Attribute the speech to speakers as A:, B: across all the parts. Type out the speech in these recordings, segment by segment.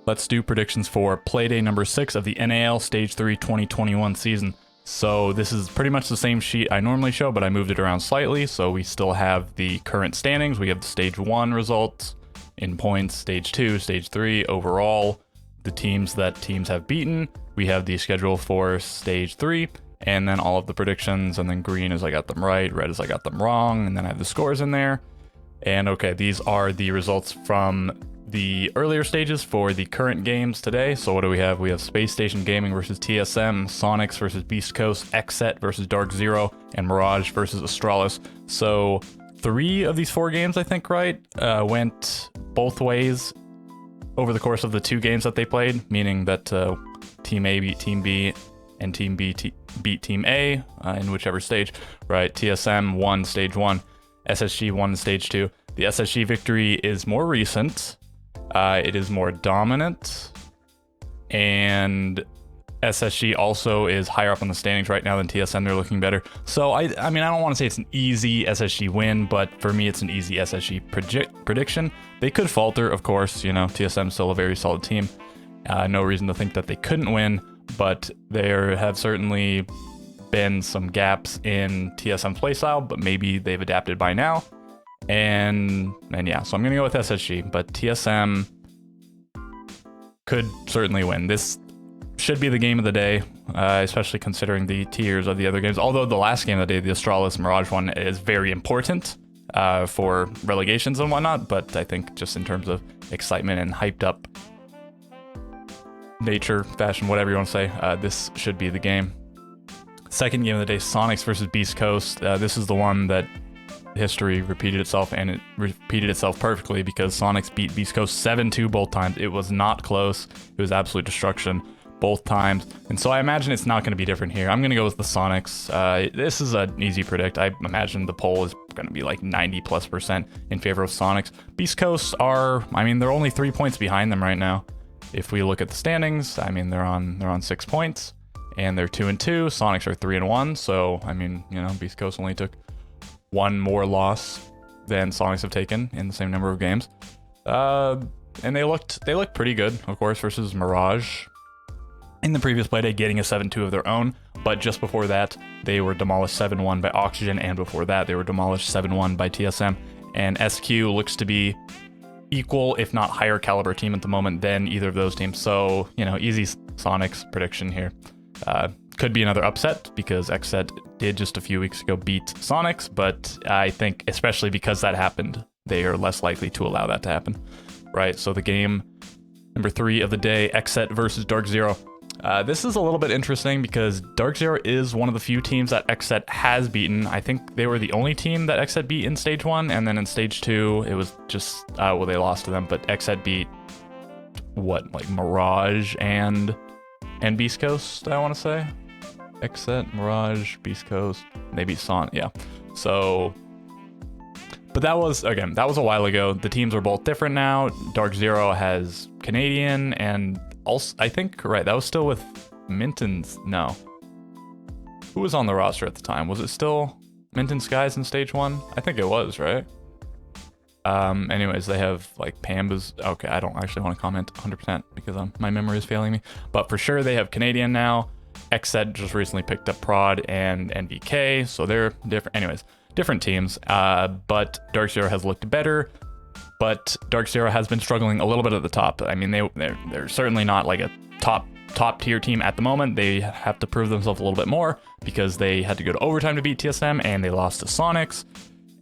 A: let's do predictions for Playday number 6 of the NAL Stage 3 2021 season. So this is pretty much the same sheet I normally show, but I moved it around slightly. So we still have the current standings. We have the Stage 1 results in points, Stage 2, Stage 3, overall, the teams that teams have beaten. We have the schedule for Stage 3, and then all of the predictions, and then green is I got them right, red is I got them wrong, and then I have the scores in there. And okay, these are the results from the earlier stages for the current games today. So what do we have? We have Space Station Gaming versus TSM, Sonics versus Beast Coast, Xset versus Dark Zero, and Mirage versus Astralis. So 3 of these 4 games, I think, right, went both ways over the course of the 2 games that they played, meaning that Team A beat Team B and Team B beat Team A in whichever stage, right? TSM won Stage 1, SSG won Stage 2. The SSG victory is more recent. It is more dominant, and SSG also is higher up on the standings right now than TSM. They're looking better. So I mean, I don't want to say it's an easy SSG win, but for me, it's an easy SSG prediction. They could falter, of course. You know, TSM's still a very solid team. No reason to think that they couldn't win, but there have certainly been some gaps in TSM playstyle, but maybe they've adapted by now. And yeah, so I'm gonna go with SSG, but TSM could certainly win. This should be the game of the day, especially considering the tiers of the other games. Although the last game of the day, the Astralis Mirage one, is very important for relegations and whatnot, but I think just in terms of excitement and hyped up nature, fashion, whatever you want to say, this should be the game. Second game of the day, Sonics versus Beast Coast. This is the one that history repeated itself, and it repeated itself perfectly because Sonics beat Beast Coast 7-2 both times. It was not close. It was absolute destruction both times. And so I imagine it's not going to be different here. I'm going to go with the Sonics. This is an easy predict. I imagine the poll is going to be like 90+% in favor of Sonics. Beast Coast are, I mean, they're only 3 points behind them right now. If we look at the standings, I mean, they're on 6 points, and they're 2-2. Sonics are 3-1. So, I mean, you know, Beast Coast only took 1 more loss than Sonics have taken in the same number of games. And they looked pretty good, of course, versus Mirage in the previous Playday, getting a 7-2 of their own. But just before that, they were demolished 7-1 by Oxygen, and before that, they were demolished 7-1 by TSM. And SQ looks to be equal, if not higher caliber team at the moment than either of those teams. So, you know, easy Sonics prediction here. Could be another upset because Xset did just a few weeks ago beat Sonics, but I think especially because that happened, they are less likely to allow that to happen, right? So the game number 3 of the day, Xset versus Dark Zero. This is a little bit interesting because Dark Zero is one of the few teams that Xset has beaten. I think they were the only team that Xset beat in Stage 1, and then in Stage 2, it was just, well, they lost to them, but Xset beat, what, like Mirage and Beast Coast, I want to say? Xset, Mirage, Beast Coast, they beat Son, yeah. So, but that was a while ago. The teams are both different now. Dark Zero has Canadian, and also, I think, right, that was still with Minton's, no. Who was on the roster at the time? Was it still Minton Skies in Stage 1? I think it was, right? Anyways, they have like Pamba's. Okay, I don't actually want to comment 100% because my memory is failing me. But for sure, they have Canadian now. Xset just recently picked up Prod and NVK, so they're different. Anyways, different teams. But Dark Zero has looked better. But Dark Zero has been struggling a little bit at the top. I mean, they're certainly not like a top tier team at the moment. They have to prove themselves a little bit more because they had to go to overtime to beat TSM, and they lost to Sonics.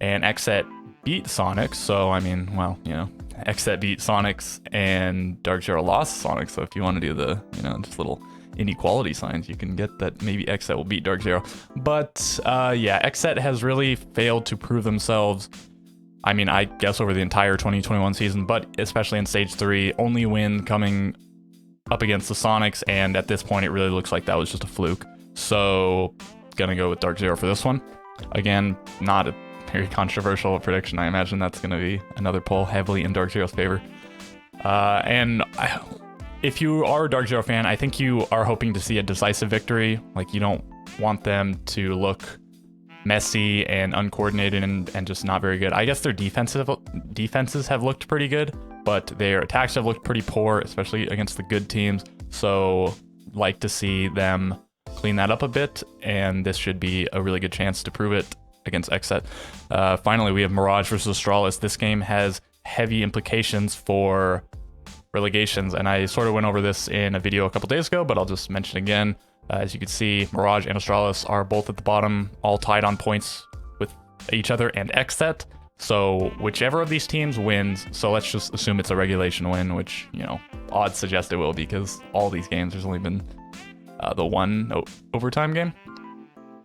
A: And Xset beat Sonics, so I mean, well, you know, Xset beat Sonics and Dark Zero lost Sonics. So if you want to do the, you know, just little inequality signs, you can get that maybe Xset will beat Dark Zero. But yeah, Xset has really failed to prove themselves. I mean, I guess over the entire 2021 season, but especially in Stage 3, only win coming up against the Sonics, and at this point, it really looks like that was just a fluke. So, gonna go with Dark Zero for this one. Again, not a very controversial prediction. I imagine that's gonna be another poll heavily in Dark Zero's favor. If you are a Dark Zero fan, I think you are hoping to see a decisive victory. Like, you don't want them to look messy and uncoordinated and just not very good. I guess their defenses have looked pretty good, but their attacks have looked pretty poor, especially against the good teams. So like to see them clean that up a bit, and this should be a really good chance to prove it against XSET. Finally, we have Mirage versus Astralis. This game has heavy implications for relegations, and I sort of went over this in a video a couple days ago, but I'll just mention again. As you can see, Mirage and Astralis are both at the bottom, all tied on points with each other and XSET. So whichever of these teams wins, so let's just assume it's a regulation win, which, you know, odds suggest it will be because all these games, there's only been the one overtime game.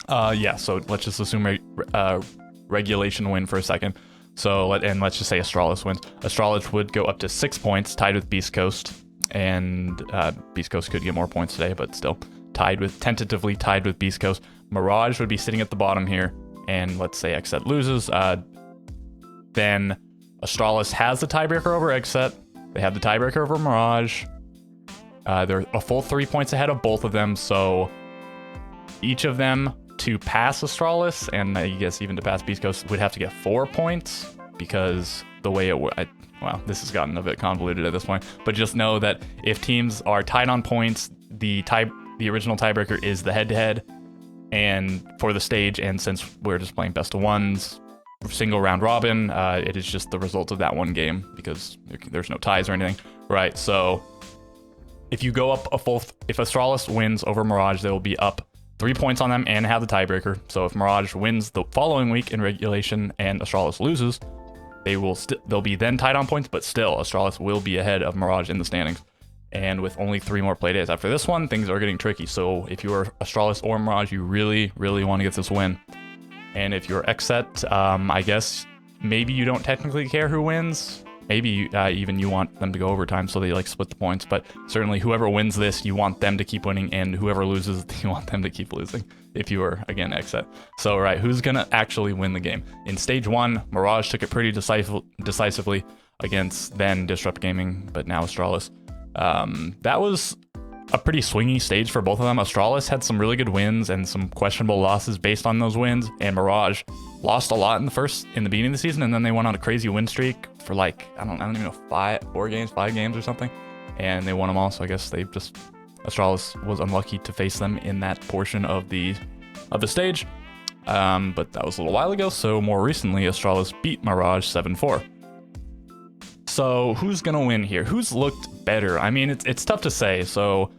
A: Yeah, so let's just assume a regulation win for a second. So let's just say Astralis wins. Astralis would go up to 6 points, tied with Beast Coast, and Beast Coast could get more points today, but still tentatively tied with Beast Coast. Mirage would be sitting at the bottom here, and let's say XSET loses. Then Astralis has the tiebreaker over XSET. They have the tiebreaker over Mirage. They're a full 3 points ahead of both of them, so each of them to pass Astralis, and I guess even to pass Beast Coast, would have to get 4 points, because the way well, this has gotten a bit convoluted at this point, but just know that if teams are tied on points, the original tiebreaker is the head-to-head, and for the stage, and since we're just playing best of ones, single round robin, it is just the result of that one game, because there's no ties or anything, right? So if you go up if Astralis wins over Mirage, they will be up 3 points on them and have the tiebreaker. So if Mirage wins the following week in regulation and Astralis loses, they'll be then tied on points, but still Astralis will be ahead of Mirage in the standings. And with only 3 more play days after this one, things are getting tricky. So if you're Astralis or Mirage, you really, really want to get this win. And if you're XSET, I guess maybe you don't technically care who wins. Maybe even you want them to go overtime so they like split the points. But certainly whoever wins this, you want them to keep winning, and whoever loses, you want them to keep losing if you are, again, XSET. So, all right, who's going to actually win the game? In stage 1, Mirage took it pretty decisively against then Disrupt Gaming, but now Astralis. That was a pretty swingy stage for both of them. Astralis had some really good wins and some questionable losses based on those wins, and Mirage lost a lot in the beginning of the season, and then they went on a crazy win streak for like, I don't even know, 5 games or something, and they won them all. So I guess Astralis was unlucky to face them in that portion of the stage. But that was a little while ago. So more recently, Astralis beat Mirage 7-4. So who's gonna win here? Who's looked better? I mean, it's tough to say. So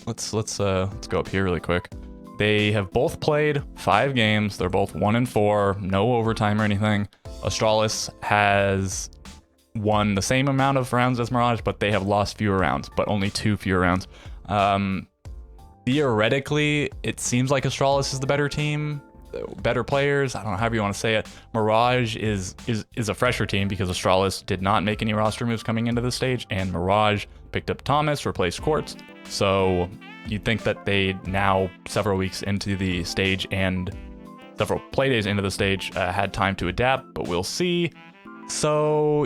A: let's go up here really quick. They have both played 5 games. They're both 1-4, no overtime or anything. Astralis has won the same amount of rounds as Mirage, but they have lost fewer rounds, but only 2 fewer rounds. Theoretically, it seems like Astralis is the better team, better players. I don't know, however you want to say it. Mirage is a fresher team because Astralis did not make any roster moves coming into the stage, and Mirage picked up Thomas, replaced Quartz. So you'd think that they now, several weeks into the stage and several playdays into the stage, had time to adapt, but we'll see. So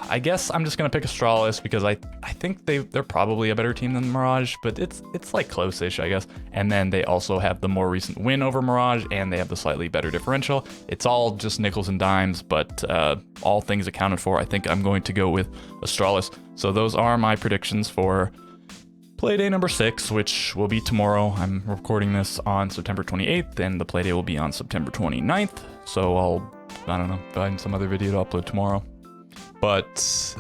A: I guess I'm just gonna pick Astralis because I think they're probably a better team than Mirage, but it's like close-ish, I guess. And then they also have the more recent win over Mirage, and they have the slightly better differential. It's all just nickels and dimes, but all things accounted for, I think I'm going to go with Astralis. So those are my predictions for Playday number 6, which will be tomorrow. I'm recording this on September 28th, and the Playday will be on September 29th. So I don't know, find some other video to upload tomorrow. But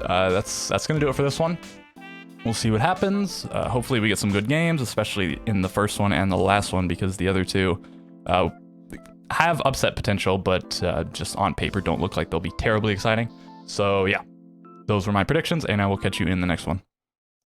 A: that's gonna do it for this one. We'll see what happens. Hopefully we get some good games, especially in the first one and the last one, because the other two have upset potential, but just on paper don't look like they'll be terribly exciting. So yeah, those were my predictions, and I will catch you in the next one.